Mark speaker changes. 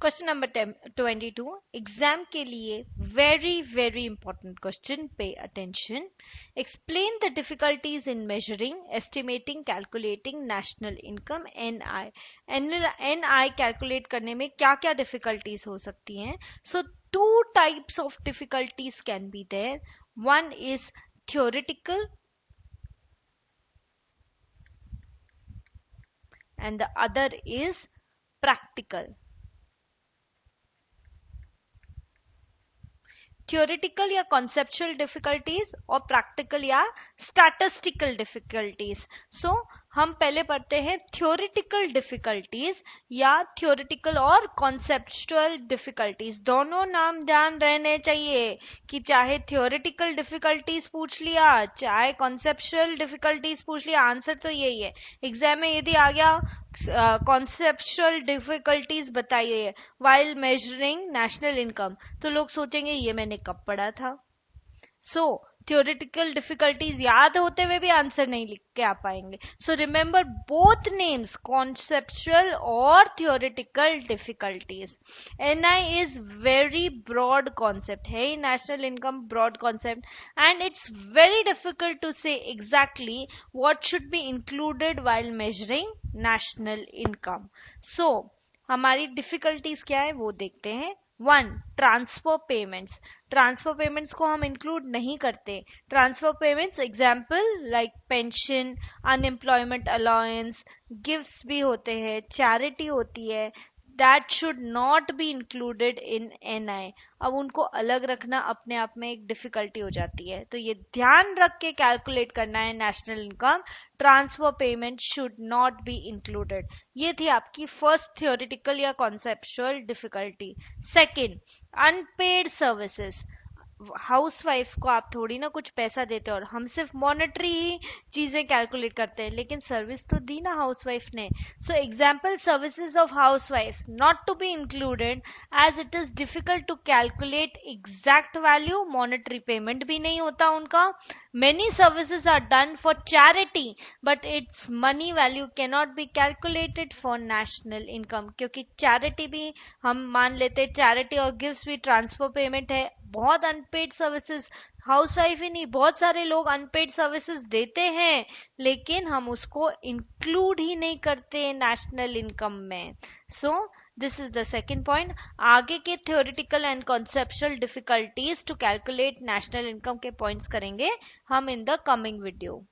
Speaker 1: Question number 22 exam के लिए very very important question, pay attention. Explain the difficulties in measuring, estimating, calculating national income NI. NI calculate करने में क्या क्या difficulties हो सकती हैं? So two types of difficulties can be there. One is theoretical and the other is practical. Theoretical या conceptual difficulties और practical या स्टैटिस्टिकल डिफिकल्टीज। सो हम पहले पढ़ते हैं थियोरिटिकल डिफिकल्टीज या थियोरिटिकल और कॉन्सेप्चुअल डिफिकल्टीज। दोनों नाम ध्यान रहने चाहिए कि चाहे थियोरिटिकल डिफिकल्टीज पूछ लिया चाहे कॉन्सेप्चुअल डिफिकल्टीज पूछ लिया, आंसर तो यही है। एग्जाम में यदि आ गया कॉन्सेप्चुअल डिफिकल्टीज बताइए वाइल मेजरिंग नेशनल इनकम, तो लोग सोचेंगे ये मैंने कब पढ़ा था। सो थियोरिटिकल डिफिकल्टीज याद होते हुए भी आंसर नहीं लिख के आ पाएंगे। So remember both names, conceptual और theoretical difficulties. NI is very broad concept है, national income broad concept, and it's very difficult to say exactly what should be included while measuring national income. So हमारी difficulties क्या है वो देखते हैं। One, transfer payments. Transfer payments को हम include नहीं करते। Transfer payments example like pension, unemployment allowance, gifts भी होते हैं, चैरिटी होती है, that should not be included in NI. अब उनको अलग रखना अपने आप में एक डिफिकल्टी हो जाती है, तो ये ध्यान रख के कैलकुलेट करना है national income. Transfer payment should not be included. ये थी आपकी फर्स्ट थियोरिटिकल या conceptual difficulty. Second, unpaid services. Housewife को आप थोड़ी ना कुछ पैसा देते हो, और हम सिर्फ मॉनेटरी ही चीजें कैलकुलेट करते हैं, लेकिन सर्विस तो दी ना हाउसवाइफ ने। So example services of housewife not to be included as it is difficult to calculate exact value, monetary payment भी नहीं होता उनका। Many services are done for charity but it's money value cannot be calculated for national income, क्योंकि charity भी हम मान लेते, charity और गिफ्ट्स भी ट्रांसफर पेमेंट है। बहुत अनपेड सर्विसेज, हाउसवाइफ ही नहीं बहुत सारे लोग अनपेड सर्विसेज देते हैं, लेकिन हम उसको इंक्लूड ही नहीं करते नेशनल इनकम में। So this is the second point. आगे के theoretical and conceptual difficulties to calculate national income के पॉइंट्स करेंगे हम इन द कमिंग वीडियो।